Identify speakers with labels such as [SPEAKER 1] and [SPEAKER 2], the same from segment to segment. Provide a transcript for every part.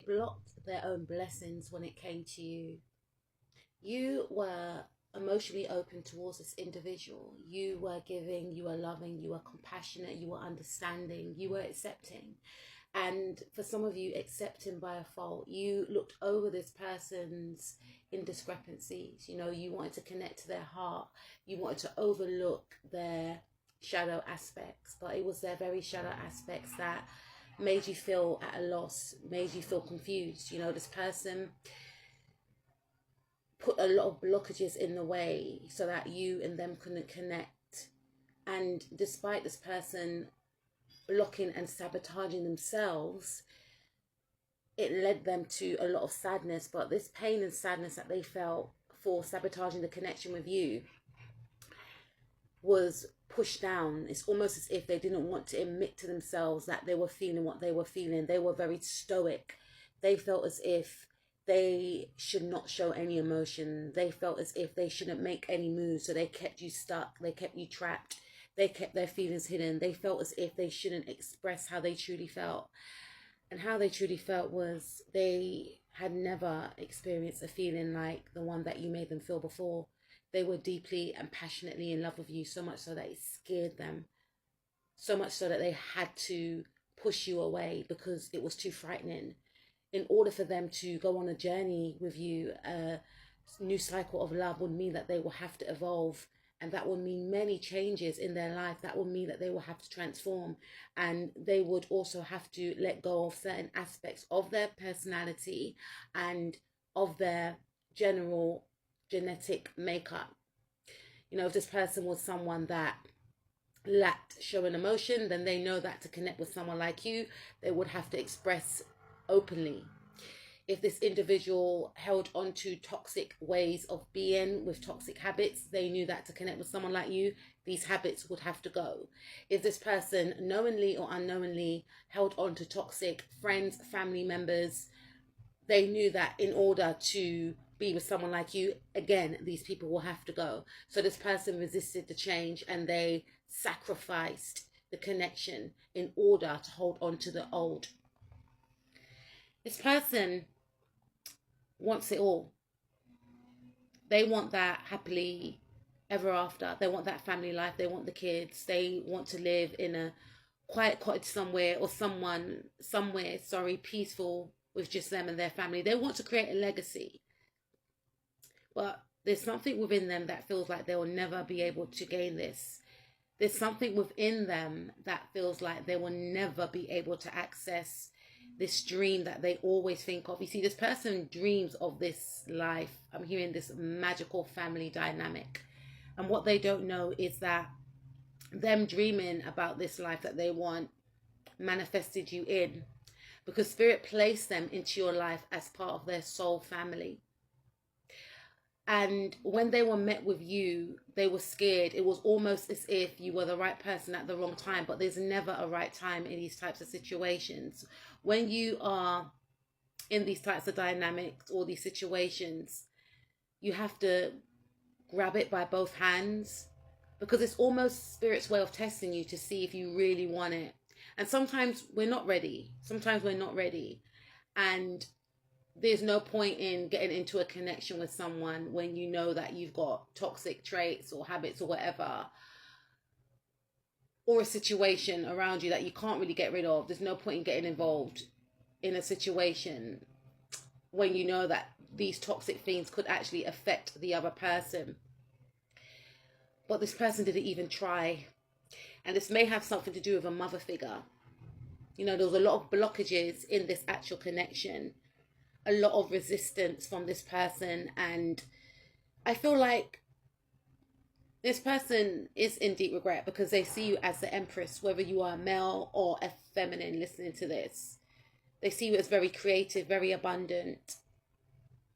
[SPEAKER 1] blocked their own blessings when it came to you. You were emotionally open towards this individual. You were giving, you were loving, you were compassionate, you were understanding, you were accepting. And for some of you, accepting by a fault, you looked over this person's indiscrepancies. You know, you wanted to connect to their heart. You wanted to overlook their shadow aspects, but it was their very shadow aspects that made you feel at a loss, made you feel confused. You know, this person put a lot of blockages in the way so that you and them couldn't connect. And despite this person blocking and sabotaging themselves, it led them to a lot of sadness. But this pain and sadness that they felt for sabotaging the connection with you was pushed down. It's almost as if they didn't want to admit to themselves that they were feeling what they were feeling. They were very stoic. They felt as if they should not show any emotion. They felt as if they shouldn't make any moves, so they kept you stuck. They kept you trapped. They kept their feelings hidden. They felt as if they shouldn't express how they truly felt. And how they truly felt was they had never experienced a feeling like the one that you made them feel before. They were deeply and passionately in love with you, so much so that it scared them. So much so that they had to push you away because it was too frightening. In order for them to go on a journey with you, a new cycle of love would mean that they will have to evolve. And that would mean many changes in their life. That would mean that they will have to transform. And they would also have to let go of certain aspects of their personality and of their general genetic makeup. You know, if this person was someone that lacked showing emotion, then they know that to connect with someone like you, they would have to express openly. If this individual held on to toxic ways of being with toxic habits, they knew that to connect with someone like you, these habits would have to go. If this person knowingly or unknowingly held on to toxic friends, family members, they knew that in order to be with someone like you, again, these people will have to go. So this person resisted the change and they sacrificed the connection in order to hold on to the old. This person wants it all. They want that happily ever after. They want that family life. They want the kids. They want to live in a quiet cottage somewhere, or somewhere, peaceful with just them and their family. They want to create a legacy. But there's something within them that feels like they will never be able to gain this. There's something within them that feels like they will never be able to access this dream that they always think of. You see, this person dreams of this life. I'm hearing this magical family dynamic. And what they don't know is that them dreaming about this life that they want manifested you in. Because Spirit placed them into your life as part of their soul family. And when they were met with you, they were scared. It was almost as if you were the right person at the wrong time, but there's never a right time in these types of situations. When you are in these types of dynamics or these situations, you have to grab it by both hands, because it's almost Spirit's way of testing you to see if you really want it. And sometimes we're not ready. And there's no point in getting into a connection with someone when you know that you've got toxic traits or habits or whatever, or a situation around you that you can't really get rid of. There's no point in getting involved in a situation when you know that these toxic things could actually affect the other person. But this person didn't even try. And this may have something to do with a mother figure. You know, there was a lot of blockages in this actual connection. A lot of resistance from this person, and I feel like this person is in deep regret because they see you as the Empress, whether you are a male or a feminine listening to this. They see you as very creative, very abundant,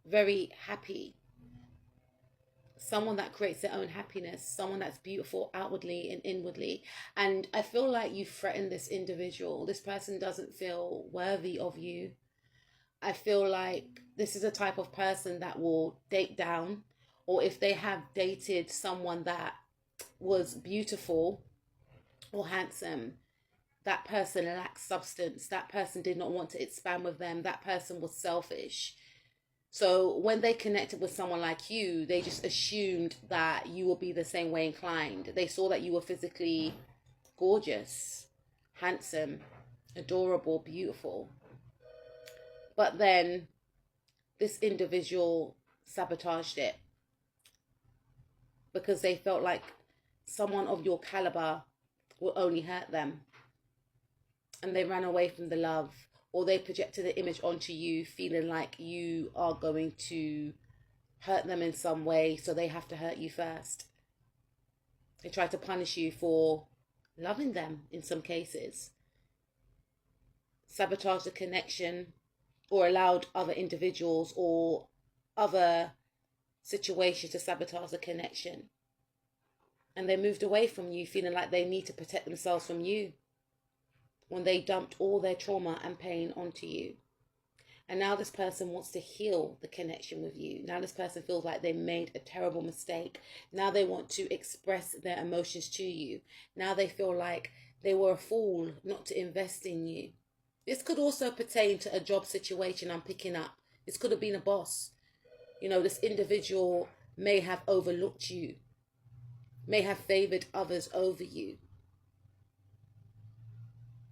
[SPEAKER 1] very happy. Someone that creates their own happiness, someone that's beautiful outwardly and inwardly. And I feel like you threaten this individual. This person doesn't feel worthy of you. I feel like this is a type of person that will date down, or if they have dated someone that was beautiful or handsome, That person lacked substance. That person did not want to expand with them. That person was selfish. So when they connected with someone like you, they just assumed that you will be the same way inclined. They saw that you were physically gorgeous, handsome, adorable, beautiful. But then this individual sabotaged it because they felt like someone of your caliber will only hurt them. And they ran away from the love, or they projected an image onto you feeling like you are going to hurt them in some way, so they have to hurt you first. They try to punish you for loving them in some cases. Sabotage the connection, or allowed other individuals or other situations to sabotage the connection. And they moved away from you feeling like they need to protect themselves from you, when they dumped all their trauma and pain onto you. And now this person wants to heal the connection with you. Now this person feels like they made a terrible mistake. Now they want to express their emotions to you. Now they feel like they were a fool not to invest in you. This could also pertain to a job situation I'm picking up. This could have been a boss. You know, this individual may have overlooked you, may have favored others over you.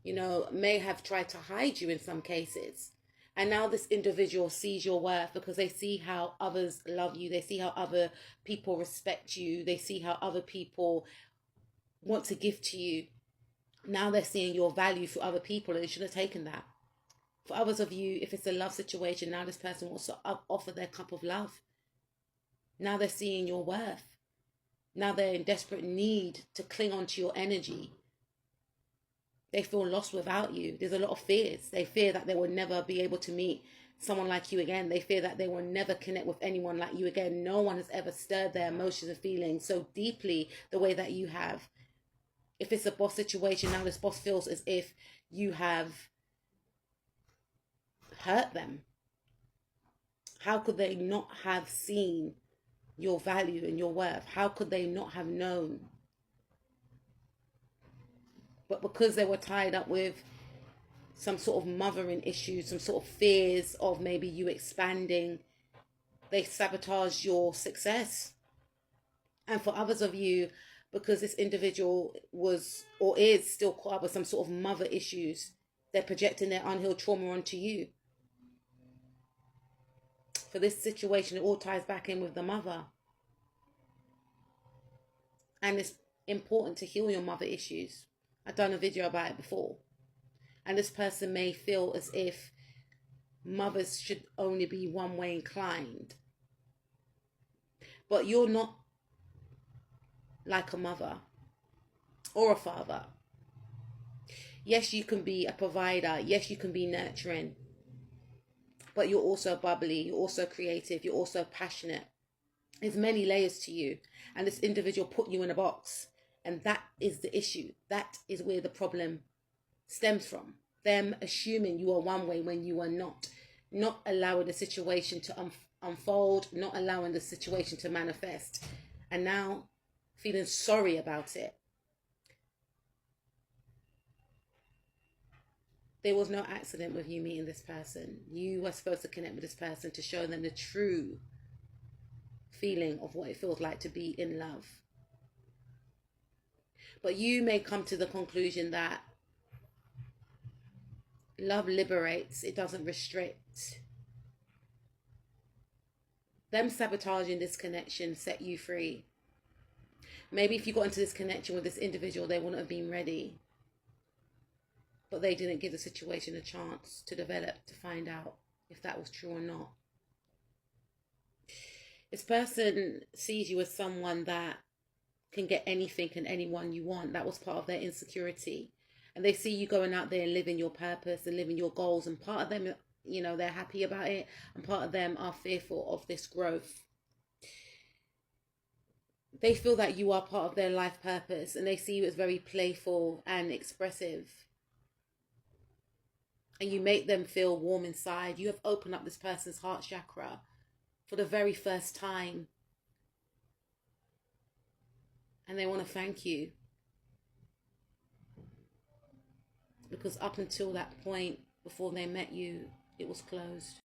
[SPEAKER 1] You know, may have tried to hide you in some cases. And now this individual sees your worth because they see how others love you. They see how other people respect you. They see how other people want to give to you. Now they're seeing your value for other people, and they should have taken that. For others of you, if it's a love situation, now this person wants to offer their cup of love. Now they're seeing your worth. Now they're in desperate need to cling on to your energy. They feel lost without you. There's a lot of fears. They fear that they will never be able to meet someone like you again. They fear that they will never connect with anyone like you again. No one has ever stirred their emotions and feelings so deeply the way that you have. If it's a boss situation, now this boss feels as if you have hurt them. How could they not have seen your value and your worth? How could they not have known? But because they were tied up with some sort of mothering issues, some sort of fears of maybe you expanding, they sabotage your success. And for others of you, because this individual was or is still caught up with some sort of mother issues, they're projecting their unhealed trauma onto you. For this situation, it all ties back in with the mother. And it's important to heal your mother issues. I've done a video about it before. And this person may feel as if mothers should only be one way inclined. But you're not like a mother or a father. Yes, you can be a provider. Yes, you can be nurturing. But you're also bubbly. You're also creative. You're also passionate. There's many layers to you. And this individual put you in a box. And that is the issue. That is where the problem stems from. Them assuming you are one way when you are not. Not allowing the situation to unfold. Not allowing the situation to manifest. And now feeling sorry about it. There was no accident with you meeting this person. You were supposed to connect with this person to show them the true feeling of what it feels like to be in love. But you may come to the conclusion that love liberates, it doesn't restrict. Them sabotaging this connection set you free. Maybe if you got into this connection with this individual, they wouldn't have been ready. But they didn't give the situation a chance to develop, to find out if that was true or not. This person sees you as someone that can get anything and anyone you want. That was part of their insecurity. And they see you going out there and living your purpose and living your goals. And part of them, you know, they're happy about it. And part of them are fearful of this growth. They feel that you are part of their life purpose. And they see you as very playful and expressive. And you make them feel warm inside. You have opened up this person's heart chakra for the very first time. And they want to thank you. because up until that point, before they met you, it was closed.